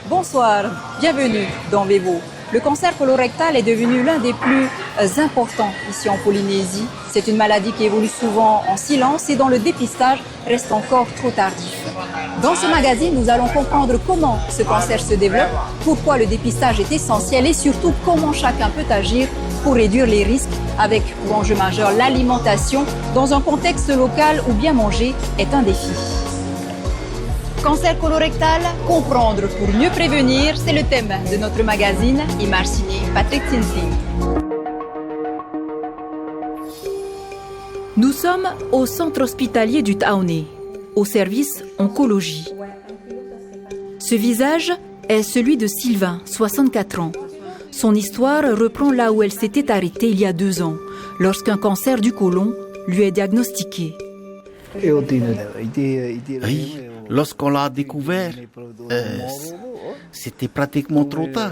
Bonsoir, bienvenue dans Vévo. Le cancer colorectal est devenu l'un des plus importants ici en Polynésie. C'est une maladie qui évolue souvent en silence et dont le dépistage reste encore trop tardif. Dans ce magazine, nous allons comprendre comment ce cancer se développe, pourquoi le dépistage est essentiel et surtout comment chacun peut agir pour réduire les risques avec pour enjeu majeur l'alimentation dans un contexte local où bien manger est un défi. Cancer colorectal, comprendre pour mieux prévenir, c'est le thème de notre magazine, image signée Patrick Tinsing. Nous sommes au centre hospitalier du Taoné, au service oncologie. Ce visage est celui de Sylvain, 64 ans. Son histoire reprend là où elle s'était arrêtée il y a 2 ans, lorsqu'un cancer du côlon lui est diagnostiqué. Oui, lorsqu'on l'a découvert, c'était pratiquement trop tard.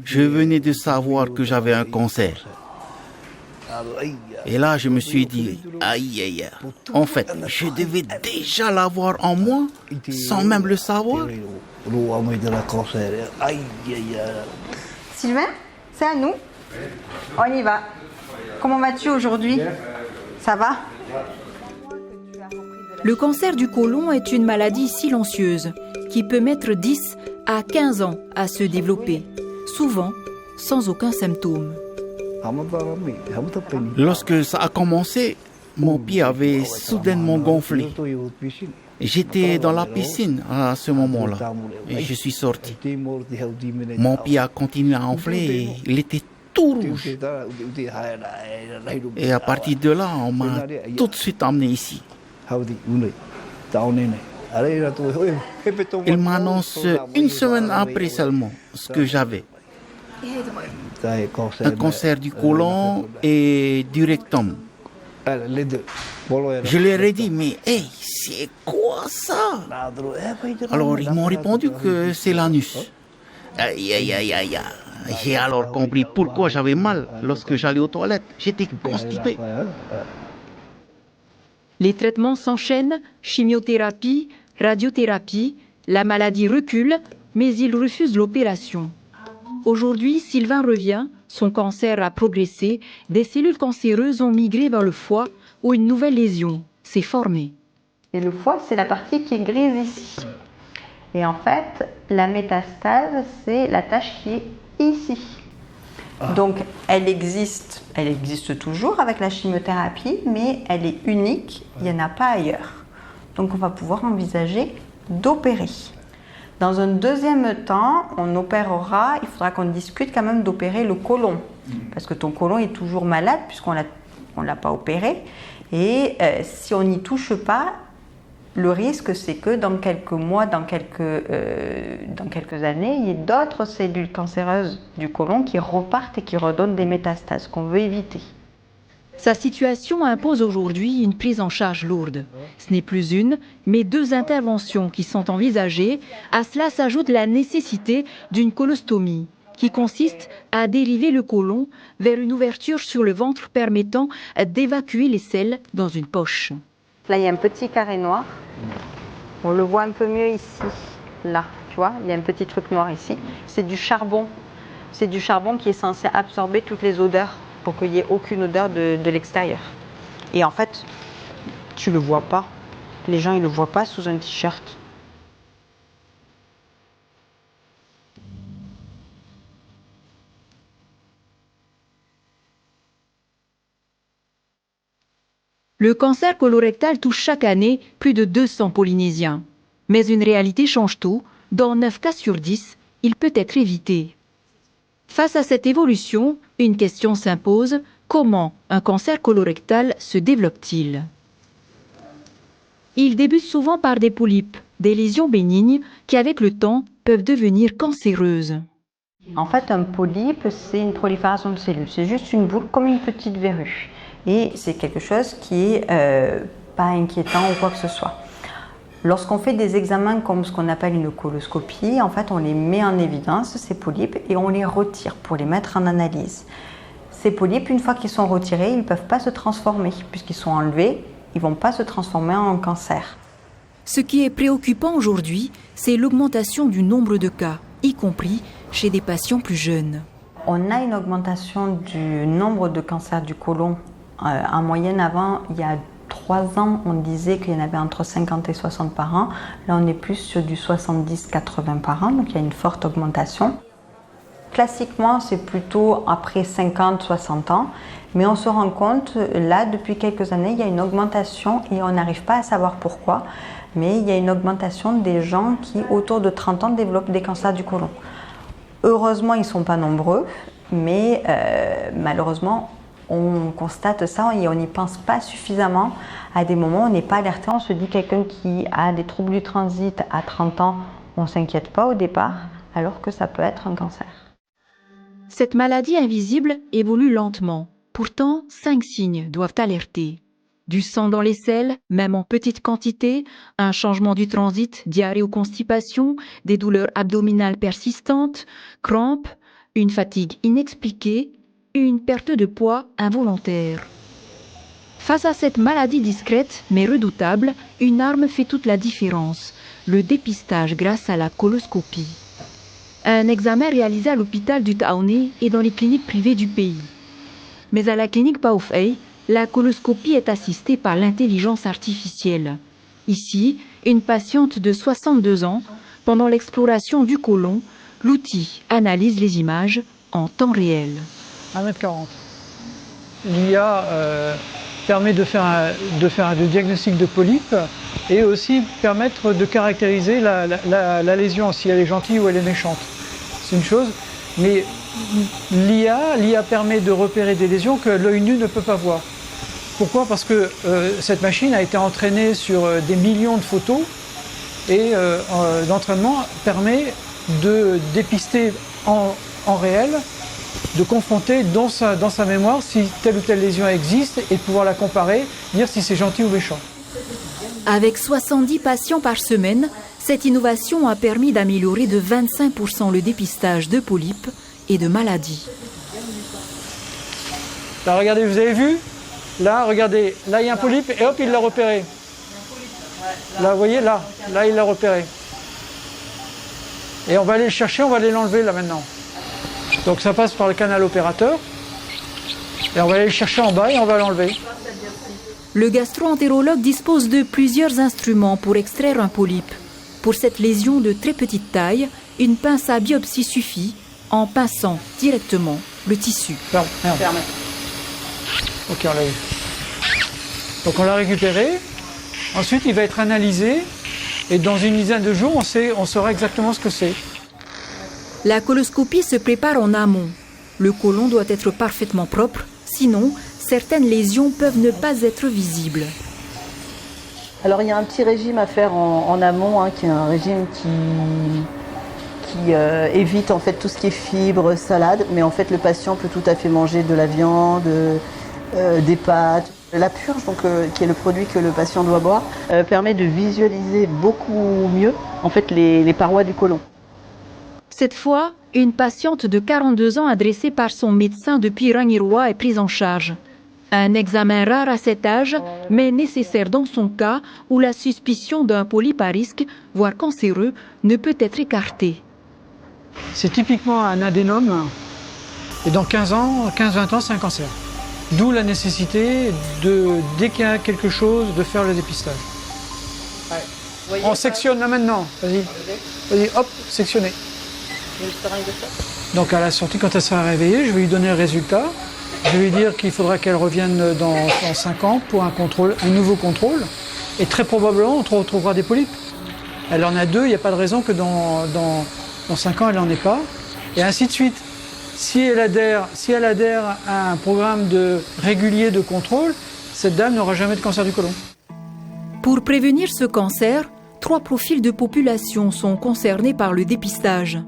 Je venais de savoir que j'avais un cancer. Et là, je me suis dit, aïe, aïe, aïe. En fait, je devais déjà l'avoir en moi, sans même le savoir. Sylvain, c'est à nous. On y va. Comment vas-tu aujourd'hui? Ça va? Le cancer du côlon est une maladie silencieuse qui peut mettre 10 à 15 ans à se développer, souvent sans aucun symptôme. Lorsque ça a commencé, mon pied avait soudainement gonflé. J'étais dans la piscine à ce moment-là et je suis sorti. Mon pied a continué à enfler et il était tout rouge. Et à partir de là, on m'a tout de suite emmené ici. Il m'annonce 1 semaine après seulement ce que j'avais. Un cancer du côlon et du rectum. Je leur ai dit, mais hey, c'est quoi ça? Alors ils m'ont répondu que c'est l'anus. Aïe, aïe, aïe, aïe. J'ai alors compris pourquoi j'avais mal lorsque j'allais aux toilettes. J'étais constipé. Les traitements s'enchaînent, chimiothérapie, radiothérapie, la maladie recule, mais il refuse l'opération. Aujourd'hui, Sylvain revient, son cancer a progressé, des cellules cancéreuses ont migré vers le foie où une nouvelle lésion s'est formée. Et le foie, c'est la partie qui est grise ici. Et en fait, la métastase, c'est la tache qui est ici. Donc, elle existe toujours avec la chimiothérapie, mais elle est unique, il n'y en a pas ailleurs. Donc, on va pouvoir envisager d'opérer. Dans un deuxième temps, on opérera, il faudra qu'on discute quand même d'opérer le côlon. Parce que ton côlon est toujours malade puisqu'on ne l'a pas opéré. Et si on n'y touche pas, le risque, c'est que dans quelques mois, dans quelques années, il y ait d'autres cellules cancéreuses du côlon qui repartent et qui redonnent des métastases qu'on veut éviter. Sa situation impose aujourd'hui une prise en charge lourde. Ce n'est plus une, mais 2 interventions qui sont envisagées. À cela s'ajoute la nécessité d'une colostomie, qui consiste à dériver le côlon vers une ouverture sur le ventre permettant d'évacuer les selles dans une poche. Là, il y a un petit carré noir. On le voit un peu mieux ici. Là, tu vois, il y a un petit truc noir ici. C'est du charbon. C'est du charbon qui est censé absorber toutes les odeurs pour qu'il n'y ait aucune odeur de l'extérieur. Et en fait, tu ne le vois pas. Les gens, ils ne le voient pas sous un t-shirt. Le cancer colorectal touche chaque année plus de 200 Polynésiens. Mais une réalité change tout. Dans 9 cas sur 10, il peut être évité. Face à cette évolution, une question s'impose. Comment un cancer colorectal se développe-t-il? Il débute souvent par des polypes, des lésions bénignes qui, avec le temps, peuvent devenir cancéreuses. En fait, un polype, c'est une prolifération de cellules. C'est juste une boule comme une petite verrue. Et c'est quelque chose qui est pas inquiétant ou quoi que ce soit. Lorsqu'on fait des examens comme ce qu'on appelle une coloscopie, en fait, on les met en évidence, ces polypes, et on les retire pour les mettre en analyse. Ces polypes, une fois qu'ils sont retirés, ils ne peuvent pas se transformer. Puisqu'ils sont enlevés, ils ne vont pas se transformer en cancer. Ce qui est préoccupant aujourd'hui, c'est l'augmentation du nombre de cas, y compris chez des patients plus jeunes. On a une augmentation du nombre de cancers du côlon. En moyenne, avant, il y a 3 ans, on disait qu'il y en avait entre 50 et 60 par an. Là, on est plus sur du 70-80 par an, donc il y a une forte augmentation. Classiquement, c'est plutôt après 50-60 ans, mais on se rend compte, là, depuis quelques années, il y a une augmentation et on n'arrive pas à savoir pourquoi, mais il y a une augmentation des gens qui, autour de 30 ans, développent des cancers du côlon. Heureusement, ils ne sont pas nombreux, mais malheureusement, on constate ça et on n'y pense pas suffisamment. À des moments, on n'est pas alerté. On se dit quelqu'un qui a des troubles du transit à 30 ans, on ne s'inquiète pas au départ, alors que ça peut être un cancer. Cette maladie invisible évolue lentement. Pourtant, 5 signes doivent alerter. Du sang dans les selles, même en petite quantité, un changement du transit, diarrhée ou constipation, des douleurs abdominales persistantes, crampes, une fatigue inexpliquée, une perte de poids involontaire. Face à cette maladie discrète mais redoutable, une arme fait toute la différence, le dépistage grâce à la coloscopie. Un examen réalisé à l'hôpital du Taoné et dans les cliniques privées du pays. Mais à la clinique Paufei, la coloscopie est assistée par l'intelligence artificielle. Ici, une patiente de 62 ans, pendant l'exploration du côlon, l'outil analyse les images en temps réel. 1m40. L'IA permet de faire le diagnostic de polype et aussi permettre de caractériser la lésion, si elle est gentille ou elle est méchante. C'est une chose, mais l'IA permet de repérer des lésions que l'œil nu ne peut pas voir. Pourquoi ? Parce que cette machine a été entraînée sur des millions de photos et l'entraînement permet de dépister en réel, de confronter dans sa mémoire si telle ou telle lésion existe et de pouvoir la comparer, dire si c'est gentil ou méchant. Avec 70 patients par semaine, cette innovation a permis d'améliorer de 25% le dépistage de polypes et de maladies. Là, regardez, vous avez vu ? Là, regardez, là il y a un polype et hop, il l'a repéré. Là, vous voyez, là il l'a repéré. Et on va aller le chercher, on va aller l'enlever là maintenant. Donc ça passe par le canal opérateur. Et on va aller le chercher en bas et on va l'enlever. Le gastro-entérologue dispose de plusieurs instruments pour extraire un polype. Pour cette lésion de très petite taille, une pince à biopsie suffit en pinçant directement le tissu. Ferme. Ok, on l'a eu. Donc on l'a récupéré. Ensuite, il va être analysé. Et dans une dizaine de jours, on saura exactement ce que c'est. La coloscopie se prépare en amont. Le côlon doit être parfaitement propre, sinon certaines lésions peuvent ne pas être visibles. Alors il y a un petit régime à faire en amont, qui est un régime qui évite en fait tout ce qui est fibres, salade, mais en fait le patient peut tout à fait manger de la viande, des pâtes. La purge, qui est le produit que le patient doit boire, permet de visualiser beaucoup mieux en fait les parois du côlon. Cette fois, une patiente de 42 ans adressée par son médecin depuis Rangiroa est prise en charge. Un examen rare à cet âge, mais nécessaire dans son cas où la suspicion d'un polype à risque, voire cancéreux, ne peut être écartée. C'est typiquement un adénome et dans 15-20 ans, c'est un cancer. D'où la nécessité, dès qu'il y a quelque chose, de faire le dépistage. On sectionne là maintenant. Vas-y, hop, sectionner. Donc à la sortie, quand elle sera réveillée, je vais lui donner le résultat. Je vais lui dire qu'il faudra qu'elle revienne dans 5 ans pour un nouveau contrôle. Et très probablement, on retrouvera des polypes. Elle en a 2, il n'y a pas de raison que dans 5 ans, elle n'en ait pas. Et ainsi de suite. Si elle adhère à un programme régulier de contrôle, cette dame n'aura jamais de cancer du côlon. Pour prévenir ce cancer, 3 profils de population sont concernés par le dépistage.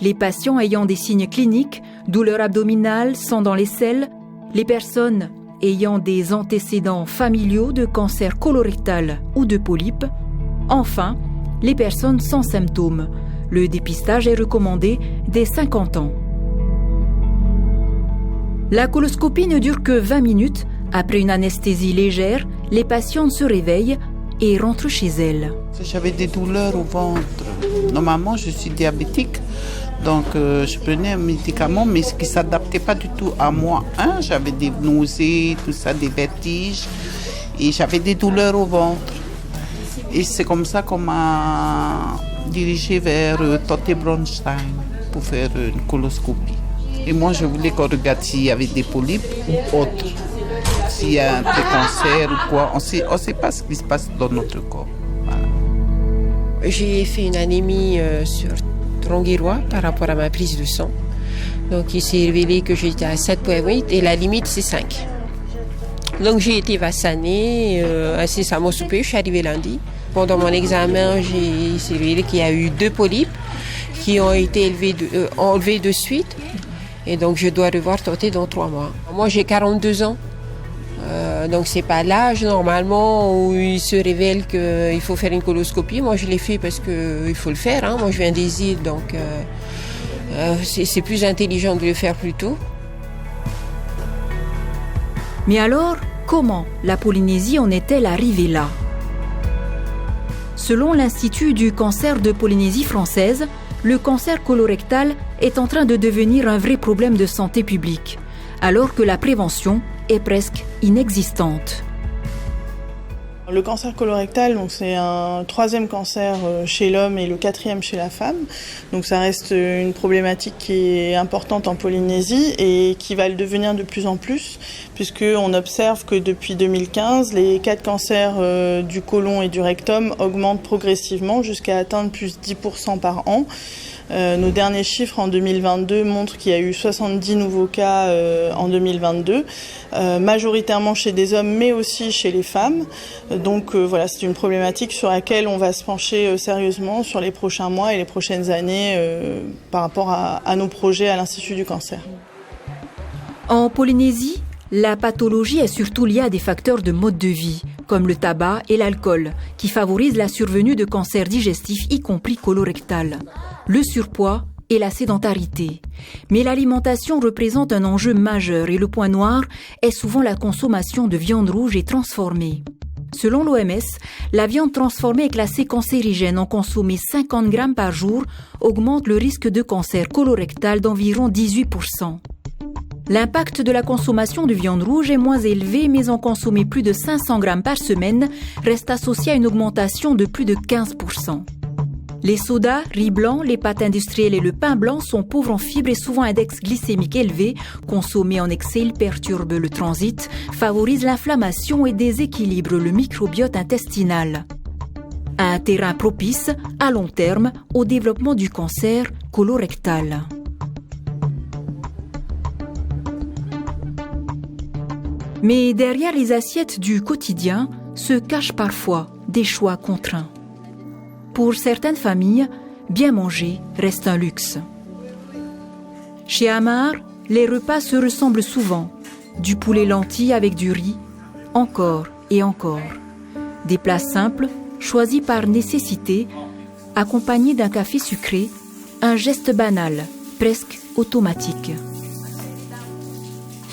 Les patients ayant des signes cliniques, douleurs abdominales, sang dans les selles, les personnes ayant des antécédents familiaux de cancer colorectal ou de polypes, enfin, les personnes sans symptômes. Le dépistage est recommandé dès 50 ans. La coloscopie ne dure que 20 minutes. Après une anesthésie légère, les patients se réveillent et rentre chez elle. J'avais des douleurs au ventre. Normalement, je suis diabétique, donc je prenais un médicament, mais ce qui ne s'adaptait pas du tout à moi. J'avais des nausées, tout ça, des vertiges, et j'avais des douleurs au ventre. Et c'est comme ça qu'on m'a dirigée vers Totte Bronstein pour faire une coloscopie. Et moi, je voulais qu'on regarde s'il y avait des polypes ou autres. S'il y a un cancer ou quoi, on sait pas ce qui se passe dans notre corps. Voilà. J'ai fait une anémie sur tronc-guirois par rapport à ma prise de sang. Donc il s'est révélé que j'étais à 7,8 et la limite c'est 5. Donc j'ai été vaccinée incessamment sous peu, je suis arrivée lundi. Pendant mon examen, il s'est révélé qu'il y a eu 2 polypes qui ont été enlevés de suite. Et donc je dois revoir Totte dans 3 mois. Moi j'ai 42 ans. Donc c'est pas l'âge normalement où il se révèle qu'il faut faire une coloscopie. Moi je l'ai fait parce qu'il faut le faire. Moi je viens des îles, donc c'est plus intelligent de le faire plus tôt. Mais alors, comment la Polynésie en est-elle arrivée là? Selon l'Institut du cancer de Polynésie française, le cancer colorectal est en train de devenir un vrai problème de santé publique, alors que la prévention est presque inexistante. Le cancer colorectal, donc c'est un 3e cancer chez l'homme et le 4e chez la femme. Donc ça reste une problématique qui est importante en Polynésie et qui va le devenir de plus en plus, puisqu'on observe que depuis 2015, les cas de cancer du côlon et du rectum augmentent progressivement jusqu'à atteindre plus 10% par an. Nos derniers chiffres en 2022 montrent qu'il y a eu 70 nouveaux cas en 2022, majoritairement chez des hommes mais aussi chez les femmes. Donc voilà, c'est une problématique sur laquelle on va se pencher sérieusement sur les prochains mois et les prochaines années par rapport à nos projets à l'Institut du cancer. En Polynésie, la pathologie est surtout liée à des facteurs de mode de vie, comme le tabac et l'alcool, qui favorisent la survenue de cancers digestifs, y compris colorectal, le surpoids et la sédentarité. Mais l'alimentation représente un enjeu majeur et le point noir est souvent la consommation de viande rouge et transformée. Selon l'OMS, la viande transformée est classée cancérigène. En consommer 50 grammes par jour augmente le risque de cancer colorectal d'environ 18%. L'impact de la consommation de viande rouge est moins élevé, mais en consommer plus de 500 grammes par semaine reste associé à une augmentation de plus de 15%. Les sodas, riz blanc, les pâtes industrielles et le pain blanc sont pauvres en fibres et souvent index glycémique élevé. Consommés en excès, ils perturbent le transit, favorisent l'inflammation et déséquilibrent le microbiote intestinal. Un terrain propice, à long terme, au développement du cancer colorectal. Mais derrière les assiettes du quotidien se cachent parfois des choix contraints. Pour certaines familles, bien manger reste un luxe. Chez Amar, les repas se ressemblent souvent. Du poulet lentilles avec du riz, encore et encore. Des plats simples, choisis par nécessité, accompagnés d'un café sucré, un geste banal, presque automatique.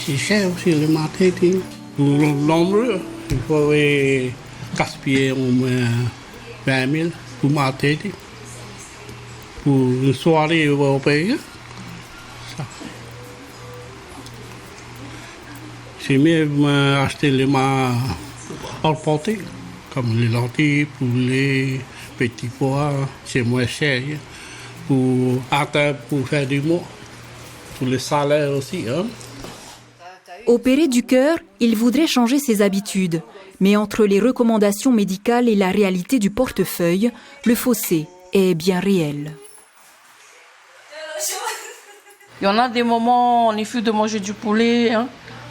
C'est cher aussi le marketing. Pour nombreux, il faut gaspiller au moins 20 000 pour marketing. Pour une soirée européenne. Ça. C'est mieux d'acheter les mâts emportés, comme les lentilles, poulet, petits pois. C'est moins cher. Pour faire du mot. Pour les salaires aussi. Opéré du cœur, il voudrait changer ses habitudes. Mais entre les recommandations médicales et la réalité du portefeuille, le fossé est bien réel. Il y en a des moments, on est fou de manger du poulet.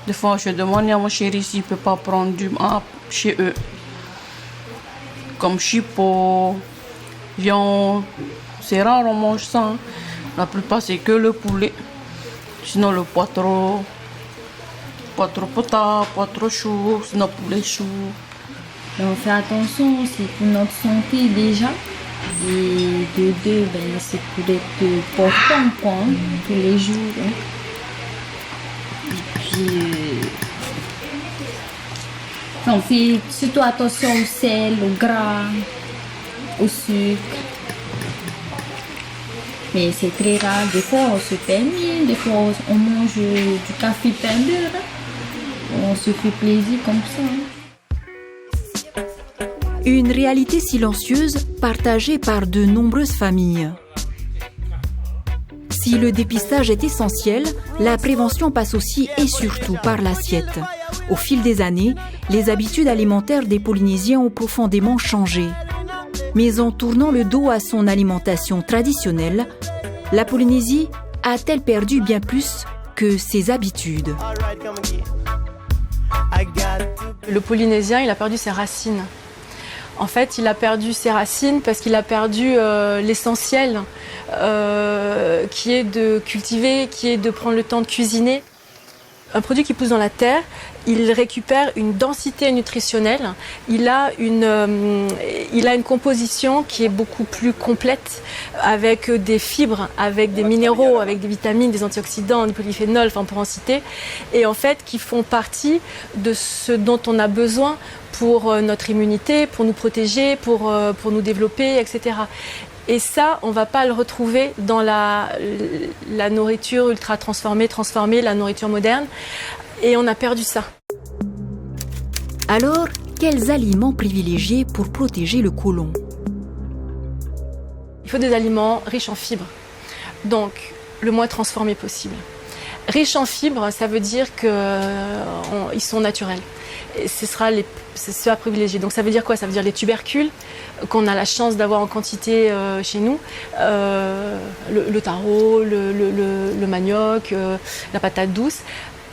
Des fois, je demande à mon chéri s'il ne peut pas prendre du chez eux. Comme chipot, viande. C'est rare, on mange ça. La plupart, c'est que le poulet. Sinon, le pois trop potable, pas trop chaud, sinon poulet chaud. On fait attention, c'est pour notre santé déjà. Et de deux, c'est pour être important quoi, tous les jours. Et puis, On fait surtout attention au sel, au gras, au sucre. Mais c'est très rare. Des fois, on se permet, des fois, on mange du café pain beurre. On se fait plaisir comme ça. Une réalité silencieuse partagée par de nombreuses familles. Si le dépistage est essentiel, la prévention passe aussi et surtout par l'assiette. Au fil des années, les habitudes alimentaires des Polynésiens ont profondément changé. Mais en tournant le dos à son alimentation traditionnelle, la Polynésie a-t-elle perdu bien plus que ses habitudes? Le Polynésien, il a perdu ses racines. En fait, il a perdu ses racines parce qu'il a perdu l'essentiel, qui est de cultiver, qui est de prendre le temps de cuisiner. Un produit qui pousse dans la terre, il récupère une densité nutritionnelle, il a une composition qui est beaucoup plus complète, avec des fibres, avec des minéraux, avec des vitamines, des antioxydants, des polyphénols, enfin pour en citer, et en fait qui font partie de ce dont on a besoin pour notre immunité, pour nous protéger, pour nous développer, etc. Et ça, on ne va pas le retrouver dans la nourriture ultra transformée, la nourriture moderne. Et on a perdu ça. Alors, quels aliments privilégier pour protéger le côlon? Il faut des aliments riches en fibres. Donc, le moins transformé possible. Riches en fibres, ça veut dire qu'ils sont naturels. Et c'est ce à privilégier. Donc ça veut dire quoi? Ça veut dire les tubercules qu'on a la chance d'avoir en quantité chez nous, le taro, le manioc, la patate douce.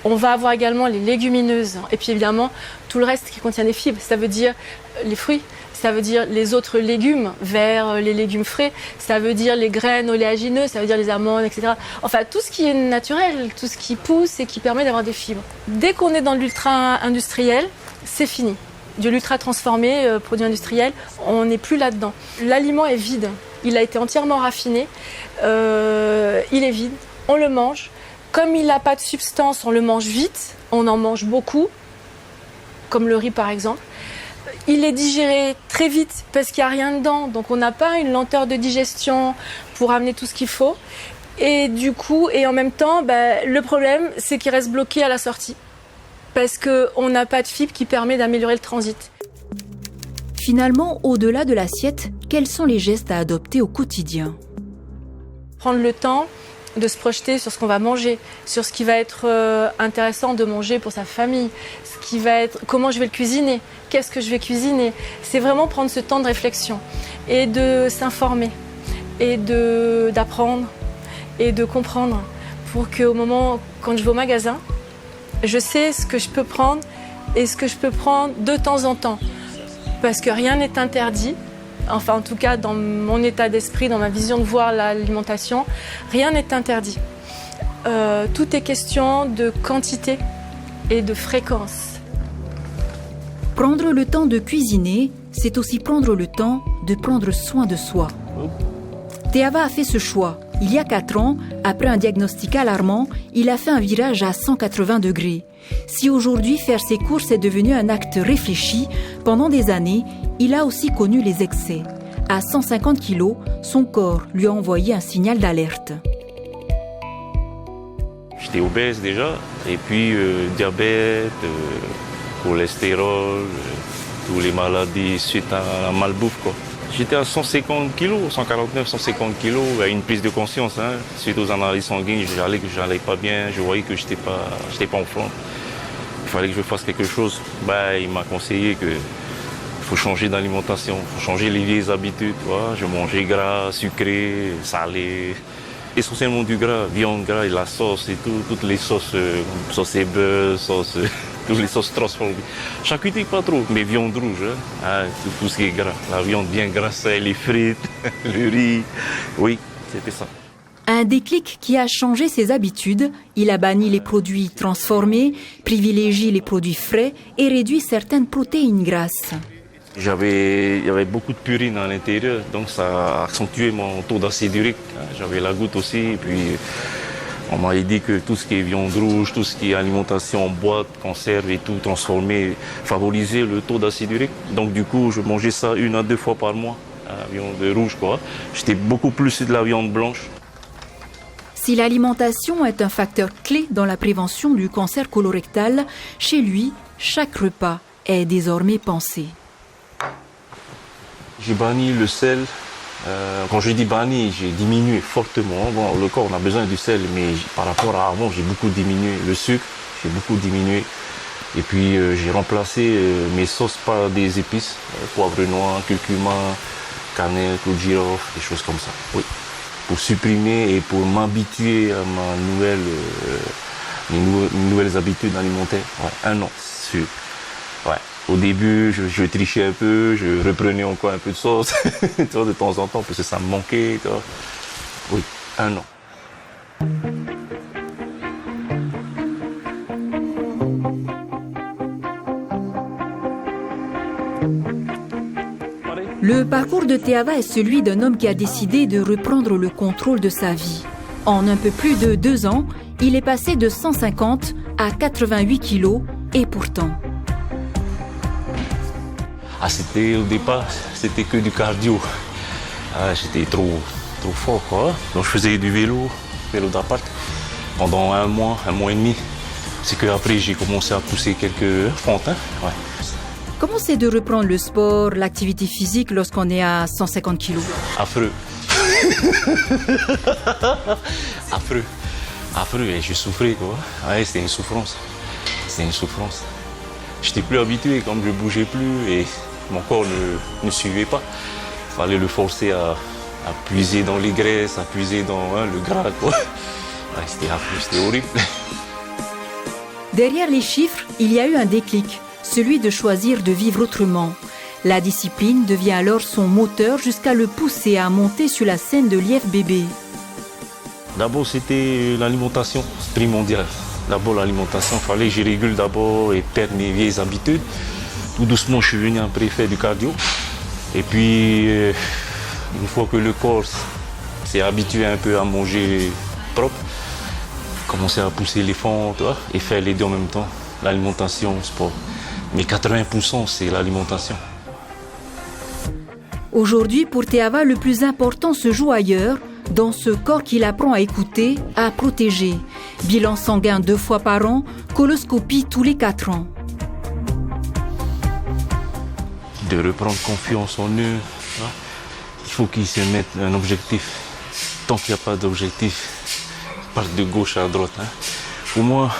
On va avoir également les légumineuses et puis évidemment tout le reste qui contient des fibres. Ça veut dire les fruits, ça veut dire les autres légumes verts, les légumes frais, ça veut dire les graines oléagineuses, ça veut dire les amandes, etc. Enfin tout ce qui est naturel, tout ce qui pousse et qui permet d'avoir des fibres. Dès qu'on est dans l'ultra industriel, c'est fini. De l'ultra transformé, produit industriel, on n'est plus là-dedans. L'aliment est vide, il a été entièrement raffiné, il est vide, on le mange. Comme il n'a pas de substance, on le mange vite, on en mange beaucoup, comme le riz par exemple. Il est digéré très vite parce qu'il n'y a rien dedans, donc on n'a pas une lenteur de digestion pour amener tout ce qu'il faut. Et du coup, et en même temps, le problème, c'est qu'il reste bloqué à la sortie. Parce qu'on n'a pas de fibre qui permet d'améliorer le transit. Finalement, au-delà de l'assiette, quels sont les gestes à adopter au quotidien? Prendre le temps de se projeter sur ce qu'on va manger, sur ce qui va être intéressant de manger pour sa famille, ce qui va être comment je vais le cuisiner, qu'est-ce que je vais cuisiner. C'est vraiment prendre ce temps de réflexion et de s'informer et d'apprendre et de comprendre pour qu'au moment, quand je vais au magasin, je sais ce que je peux prendre et ce que je peux prendre de temps en temps. Parce que rien n'est interdit. Enfin, en tout cas, dans mon état d'esprit, dans ma vision de voir l'alimentation, rien n'est interdit. Tout est question de quantité et de fréquence. Prendre le temps de cuisiner, c'est aussi prendre le temps de prendre soin de soi. Teava a fait ce choix. Il y a 4 ans, après un diagnostic alarmant, il a fait un virage à 180 degrés. Si aujourd'hui faire ses courses est devenu un acte réfléchi, pendant des années, il a aussi connu les excès. À 150 kilos, son corps lui a envoyé un signal d'alerte. J'étais obèse déjà, et puis diabète, cholestérol, toutes les maladies suite à la malbouffe, quoi. J'étais à 150 kilos, 149, 150 kilos, à une prise de conscience, suite aux analyses sanguines, j'allais pas bien, je voyais que j'étais pas en forme. Il fallait que je fasse quelque chose. Il m'a conseillé que faut changer d'alimentation, faut changer les vieilles habitudes. Je mangeais gras, sucré, salé, essentiellement du gras, viande gras et la sauce et tout, toutes les sauces, sauce et beurre, toutes les sauces transformées. Charcuterie pas trop, mais viande rouge, tout ce qui est gras. La viande bien grasse, les frites, le riz, oui, c'était ça. Un déclic qui a changé ses habitudes. Il a banni les produits transformés, privilégié les produits frais et réduit certaines protéines grasses. Il y avait beaucoup de purine à l'intérieur, donc ça a accentué mon taux d'acide urique. J'avais la goutte aussi, et puis On m'a dit que tout ce qui est viande rouge, tout ce qui est alimentation en boîte, conserve et tout transformé, favorisait le taux d'acide urique. Donc du coup, je mangeais ça 1 à 2 fois par mois, la viande rouge quoi. J'étais beaucoup plus de la viande blanche. Si l'alimentation est un facteur clé dans la prévention du cancer colorectal, chez lui, chaque repas est désormais pensé. J'ai banni le sel. Quand je dis banni, j'ai diminué fortement. Bon, le corps on a besoin du sel, mais par rapport à avant, j'ai beaucoup diminué. Le sucre, j'ai beaucoup diminué. Et puis j'ai remplacé mes sauces par des épices, poivre noir, curcuma, cannelle, clou de girofle, des choses comme ça. Oui, pour supprimer et pour m'habituer à mes nouvelles habitudes alimentaires. Ouais, 1 an, sûr. Ouais. Au début, je trichais un peu, je reprenais encore un peu de sauce, de temps en temps, parce que ça me manquait. Oui, 1 an. Le parcours de Teava est celui d'un homme qui a décidé de reprendre le contrôle de sa vie. En un peu plus de 2 ans, il est passé de 150 à 88 kilos, et pourtant... Au départ, c'était que du cardio. J'étais trop fort, quoi. Donc je faisais du vélo d'appart, pendant 1 mois, 1 mois et demi. C'est qu'après, j'ai commencé à pousser quelques fentes. Ouais. Comment c'est de reprendre le sport, l'activité physique lorsqu'on est à 150 kilos? Affreux. Affreux, et je souffrais, quoi. Ouais, c'était une souffrance. J'étais plus habitué, comme je bougeais plus et mon corps ne suivait pas. Il fallait le forcer à puiser dans les graisses, à puiser dans le gras, quoi. Ouais, c'était affreux, c'était horrible. Derrière les chiffres, il y a eu un déclic, celui de choisir de vivre autrement. La discipline devient alors son moteur jusqu'à le pousser à monter sur la scène de l'IFBB. D'abord, c'était l'alimentation primordiale. D'abord, l'alimentation, il fallait que je régule d'abord et perdre mes vieilles habitudes. Tout doucement, je suis venu après faire du cardio. Et puis, une fois que le corps s'est habitué un peu à manger propre, commencer à pousser les fentes et faire les deux en même temps. L'alimentation, sport. Mais 80%, c'est l'alimentation. Aujourd'hui, pour Teava, le plus important se joue ailleurs, dans ce corps qu'il apprend à écouter, à protéger. Bilan sanguin 2 fois par an, coloscopie tous les 4 ans. De reprendre confiance en eux, il faut qu'ils se mettent un objectif. Tant qu'il n'y a pas d'objectif, part de gauche à droite. Pour moi,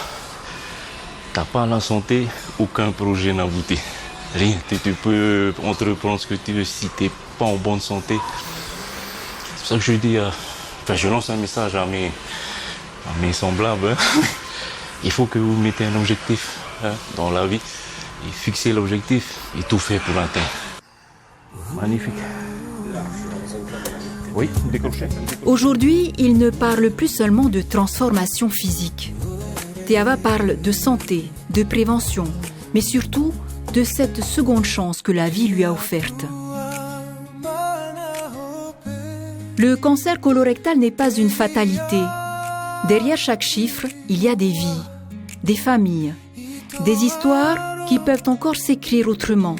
tu n'as pas la santé, aucun projet n'aboutit. Rien. Tu peux entreprendre ce que tu veux si tu n'es pas en bonne santé. C'est pour ça que je dis, je lance un message à mes semblables. Il faut que vous mettez un objectif dans la vie. Et fixer l'objectif et tout faire pour l'atteindre. Magnifique. Oui, décroché. Aujourd'hui, il ne parle plus seulement de transformation physique. Teava parle de santé, de prévention, mais surtout de cette seconde chance que la vie lui a offerte. Le cancer colorectal n'est pas une fatalité. Derrière chaque chiffre, il y a des vies, des familles, des histoires qui peuvent encore s'écrire autrement.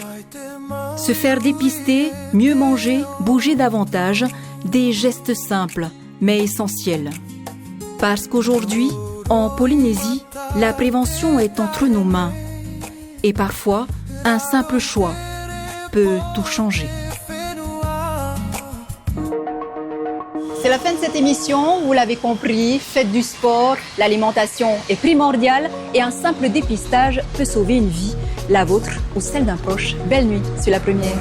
Se faire dépister, mieux manger, bouger davantage, des gestes simples, mais essentiels. Parce qu'aujourd'hui, en Polynésie, la prévention est entre nos mains. Et parfois, un simple choix peut tout changer. C'est la fin de cette émission, vous l'avez compris, faites du sport, l'alimentation est primordiale et un simple dépistage peut sauver une vie, la vôtre ou celle d'un proche. Belle nuit sur La Première.